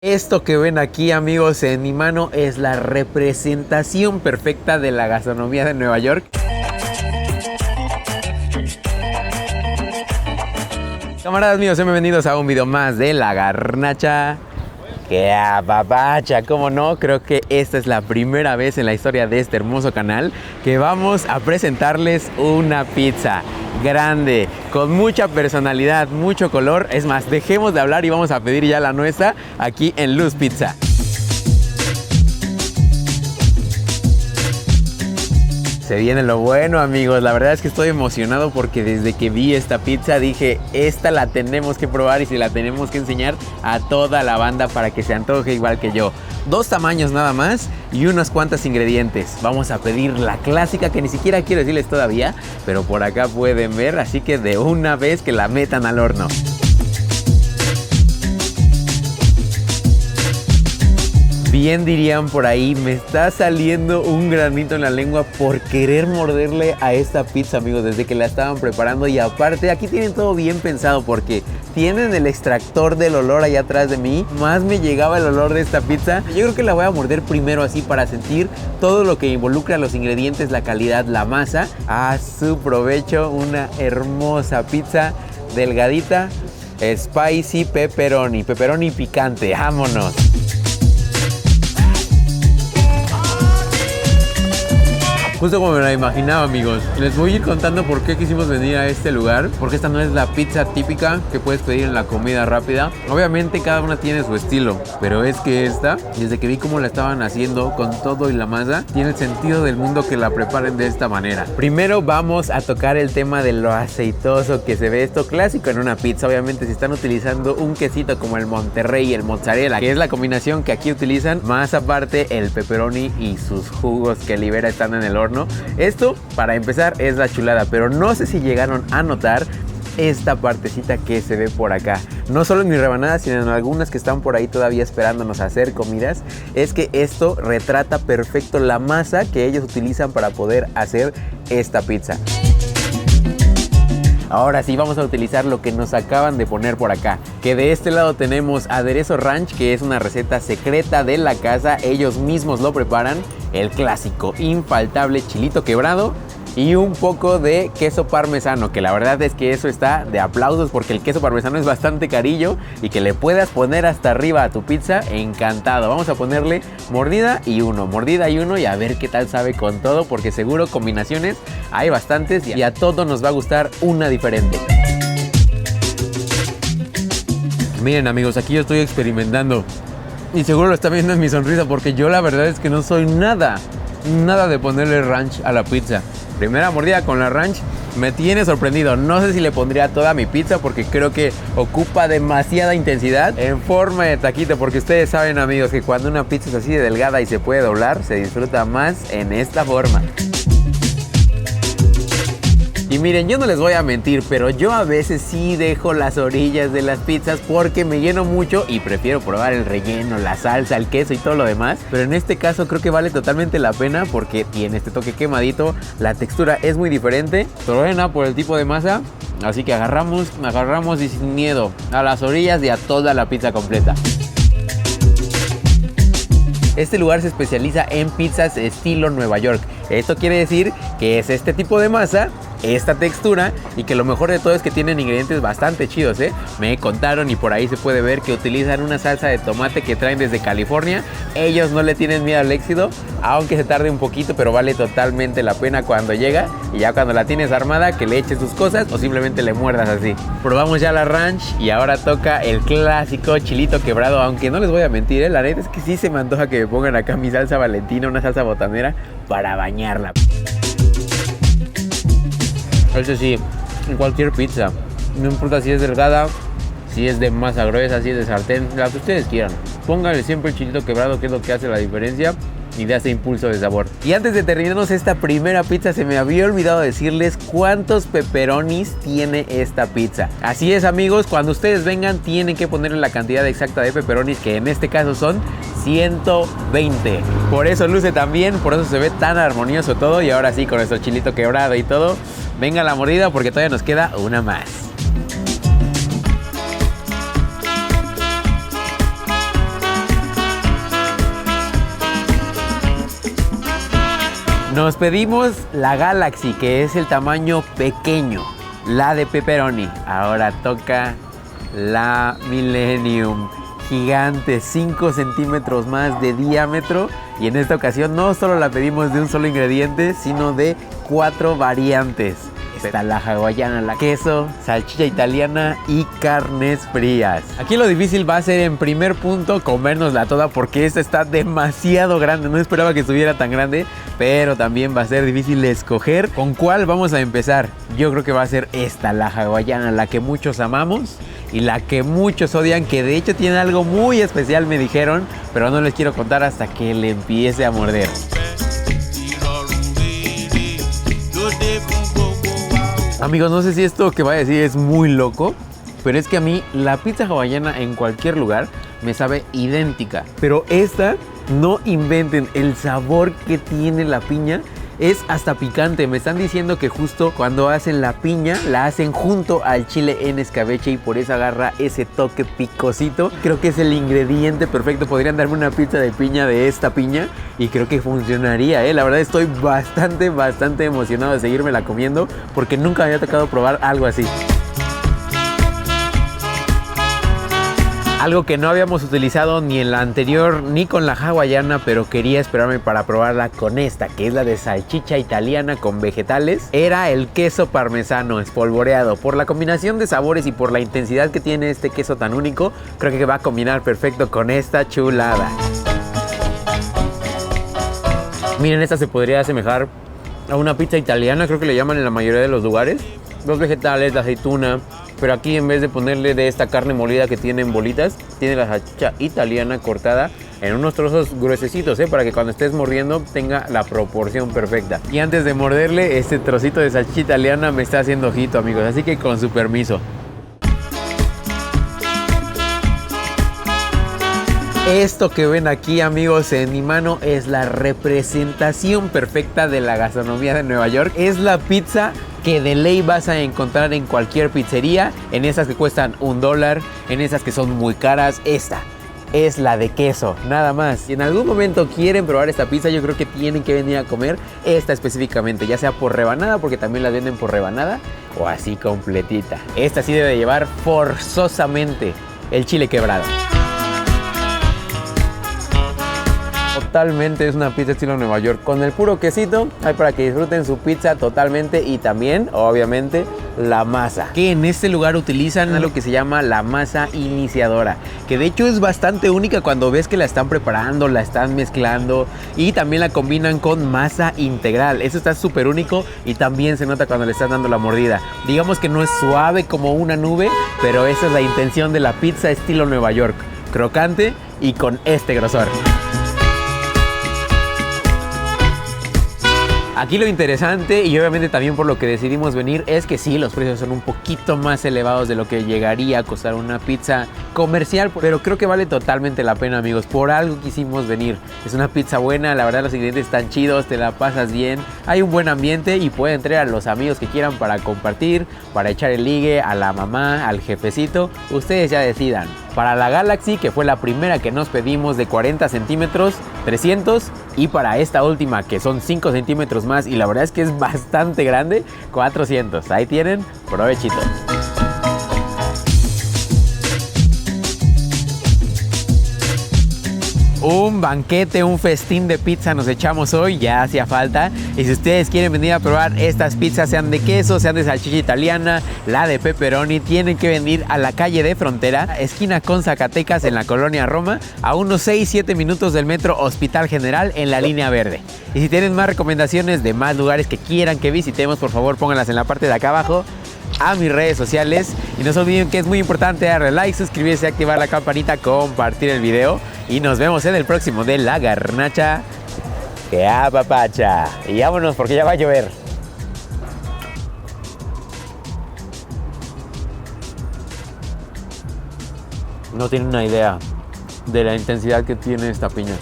Esto que ven aquí, amigos, en mi mano es la representación perfecta de la gastronomía de Nueva York. Camaradas míos, bienvenidos a un video más de La Garnacha. ¡Qué apapacha! ¿Cómo no? Creo que esta es la primera vez en la historia de este hermoso canal que vamos a presentarles una pizza grande, con mucha personalidad, mucho color. Es más, dejemos de hablar y vamos a pedir ya la nuestra aquí en Luz Pizza. Se viene lo bueno, amigos. La verdad es que estoy emocionado porque desde que vi esta pizza dije, esta la tenemos que probar y se la tenemos que enseñar a toda la banda para que se antoje igual que yo. 2 tamaños nada más y unos cuantos ingredientes. Vamos a pedir la clásica que ni siquiera quiero decirles todavía, pero por acá pueden ver, así que de una vez que la metan al horno. Bien dirían por ahí, me está saliendo un granito en la lengua por querer morderle a esta pizza, amigos, desde que la estaban preparando. Y aparte, aquí tienen todo bien pensado porque tienen el extractor del olor allá atrás de mí. Más me llegaba el olor de esta pizza. Yo creo que la voy a morder primero así para sentir todo lo que involucra los ingredientes, la calidad, la masa. A su provecho, una hermosa pizza delgadita, spicy pepperoni picante. ¡Vámonos! Justo como me la imaginaba, amigos. Les voy a ir contando por qué quisimos venir a este lugar. Porque esta no es la pizza típica que puedes pedir en la comida rápida. Obviamente cada una tiene su estilo, pero es que esta, desde que vi cómo la estaban haciendo con todo y la masa, tiene el sentido del mundo que la preparen de esta manera. Primero vamos a tocar el tema de lo aceitoso que se ve esto clásico en una pizza. Obviamente si están utilizando un quesito como el Monterrey y el mozzarella, que es la combinación que aquí utilizan, más aparte el pepperoni y sus jugos que libera estando en el horno. Esto, para empezar, es la chulada, pero no sé si llegaron a notar esta partecita que se ve por acá. No solo en mi rebanada, sino en algunas que están por ahí todavía esperándonos a hacer comidas. Es que esto retrata perfecto la masa que ellos utilizan para poder hacer esta pizza. Ahora sí vamos a utilizar lo que nos acaban de poner por acá, que de este lado tenemos aderezo ranch, que es una receta secreta de la casa, ellos mismos lo preparan, el clásico infaltable chilito quebrado y un poco de queso parmesano, que la verdad es que eso está de aplausos porque el queso parmesano es bastante carillo y que le puedas poner hasta arriba a tu pizza, encantado. Vamos a ponerle mordida y uno y a ver qué tal sabe con todo, porque seguro combinaciones hay bastantes y a todos nos va a gustar una diferente. Miren, amigos, aquí yo estoy experimentando y seguro lo están viendo en mi sonrisa porque yo la verdad es que no soy nada de ponerle ranch a la pizza. Primera mordida con la ranch me tiene sorprendido. No sé si le pondría toda mi pizza porque creo que ocupa demasiada intensidad en forma de taquito, porque ustedes saben, amigos, que cuando una pizza es así de delgada y se puede doblar, se disfruta más en esta forma. Y miren, yo no les voy a mentir, pero yo a veces sí dejo las orillas de las pizzas porque me lleno mucho y prefiero probar el relleno, la salsa, el queso y todo lo demás. Pero en este caso creo que vale totalmente la pena porque tiene este toque quemadito, la textura es muy diferente, truena por el tipo de masa, así que agarramos y sin miedo a las orillas y a toda la pizza completa. Este lugar se especializa en pizzas estilo Nueva York. Esto quiere decir que es este tipo de masa, esta textura, y que lo mejor de todo es que tienen ingredientes bastante chidos, Me contaron y por ahí se puede ver que utilizan una salsa de tomate que traen desde California. Ellos no le tienen miedo al éxito, aunque se tarde un poquito, pero vale totalmente la pena cuando llega. Y ya cuando la tienes armada, que le eches tus cosas o simplemente le muerdas así. Probamos ya la ranch y ahora toca el clásico chilito quebrado, aunque no les voy a mentir, la neta es que sí se me antoja que me pongan acá mi salsa Valentina, una salsa botanera para bañarla. Eso sí, en cualquier pizza, no importa si es delgada, si es de masa gruesa, si es de sartén, la que ustedes quieran. Pónganle siempre el chilito quebrado, que es lo que hace la diferencia y da ese impulso de sabor. Y antes de terminarnos esta primera pizza, se me había olvidado decirles cuántos pepperonis tiene esta pizza. Así es, amigos, cuando ustedes vengan tienen que ponerle la cantidad exacta de pepperonis, que en este caso son 120. Por eso luce tan bien, por eso se ve tan armonioso todo. Y ahora sí, con nuestro chilito quebrado y todo, venga la mordida porque todavía nos queda una más. Nos pedimos la Galaxy, que es el tamaño pequeño, la de pepperoni. Ahora toca la Millennium, gigante, 5 centímetros más de diámetro. Y en esta ocasión no solo la pedimos de un solo ingrediente, sino de 4 variantes. Está la hawaiana, la queso, salchicha italiana y carnes frías. Aquí lo difícil va a ser en primer punto comérnosla toda, porque esta está demasiado grande. No esperaba que estuviera tan grande, pero también va a ser difícil escoger con cuál vamos a empezar. Yo creo que va a ser esta, la hawaiana, la que muchos amamos y la que muchos odian, que de hecho tiene algo muy especial, me dijeron, pero no les quiero contar hasta que le empiece a morder. Amigos, no sé si esto que voy a decir es muy loco, pero es que a mí la pizza hawaiana en cualquier lugar me sabe idéntica. Pero esta, no inventen, el sabor que tiene la piña es hasta picante. Me están diciendo que justo cuando hacen la piña, la hacen junto al chile en escabeche y por eso agarra ese toque picosito. Creo que es el ingrediente perfecto. Podrían darme una pizza de piña de esta piña y creo que funcionaría, ¿eh? La verdad estoy bastante emocionado de seguírmela comiendo porque nunca me había tocado probar algo así. Algo que no habíamos utilizado ni en la anterior ni con la hawaiana, pero quería esperarme para probarla con esta, que es la de salchicha italiana con vegetales, era el queso parmesano espolvoreado. Por la combinación de sabores y por la intensidad que tiene este queso tan único, creo que va a combinar perfecto con esta chulada. Miren, esta se podría asemejar a una pizza italiana, creo que le llaman en la mayoría de los lugares. Los vegetales, la aceituna, pero aquí en vez de ponerle de esta carne molida que tiene en bolitas, tiene la salchicha italiana cortada en unos trozos gruesecitos, para que cuando estés mordiendo tenga la proporción perfecta. Y antes de morderle, este trocito de salchicha italiana me está haciendo ojito, amigos, así que con su permiso. Esto que ven aquí, amigos, en mi mano es la representación perfecta de la gastronomía de Nueva York. Es la pizza que de ley vas a encontrar en cualquier pizzería, en esas que cuestan $1, en esas que son muy caras. Esta es la de queso, nada más. Si en algún momento quieren probar esta pizza, yo creo que tienen que venir a comer esta específicamente, ya sea por rebanada, porque también la venden por rebanada, o así completita. Esta sí debe llevar forzosamente el chile quebrado. Totalmente es una pizza estilo Nueva York, con el puro quesito, hay para que disfruten su pizza totalmente. Y también, obviamente, la masa, que en este lugar utilizan algo que se llama la masa iniciadora, que de hecho es bastante única cuando ves que la están preparando, la están mezclando, y también la combinan con masa integral. Eso está súper único y también se nota cuando le estás dando la mordida. Digamos que no es suave como una nube, pero esa es la intención de la pizza estilo Nueva York, crocante y con este grosor. Aquí lo interesante, y obviamente también por lo que decidimos venir, es que sí, los precios son un poquito más elevados de lo que llegaría a costar una pizza comercial, pero creo que vale totalmente la pena, amigos. Por algo quisimos venir. Es una pizza buena, la verdad los ingredientes están chidos, te la pasas bien, hay un buen ambiente y pueden traer a los amigos que quieran para compartir, para echar el ligue, a la mamá, al jefecito. Ustedes ya decidan. Para la Galaxy, que fue la primera que nos pedimos, de 40 centímetros, 300. Y para esta última, que son 5 centímetros más y la verdad es que es bastante grande, 400. Ahí tienen, provechito. Un banquete, un festín de pizza nos echamos hoy, ya hacía falta. Y si ustedes quieren venir a probar estas pizzas, sean de queso, sean de salchicha italiana, la de pepperoni, tienen que venir a la calle de Frontera, esquina con Zacatecas, en la colonia Roma, a unos 6-7 minutos del metro Hospital General, en la línea verde. Y si tienen más recomendaciones de más lugares que quieran que visitemos, por favor pónganlas en la parte de acá abajo, a mis redes sociales. Y no se olviden que es muy importante darle like, suscribirse, activar la campanita, compartir el video. Y nos vemos en el próximo de La Garnacha que apapacha. Y vámonos porque ya va a llover. No tienen una idea de la intensidad que tiene esta piña.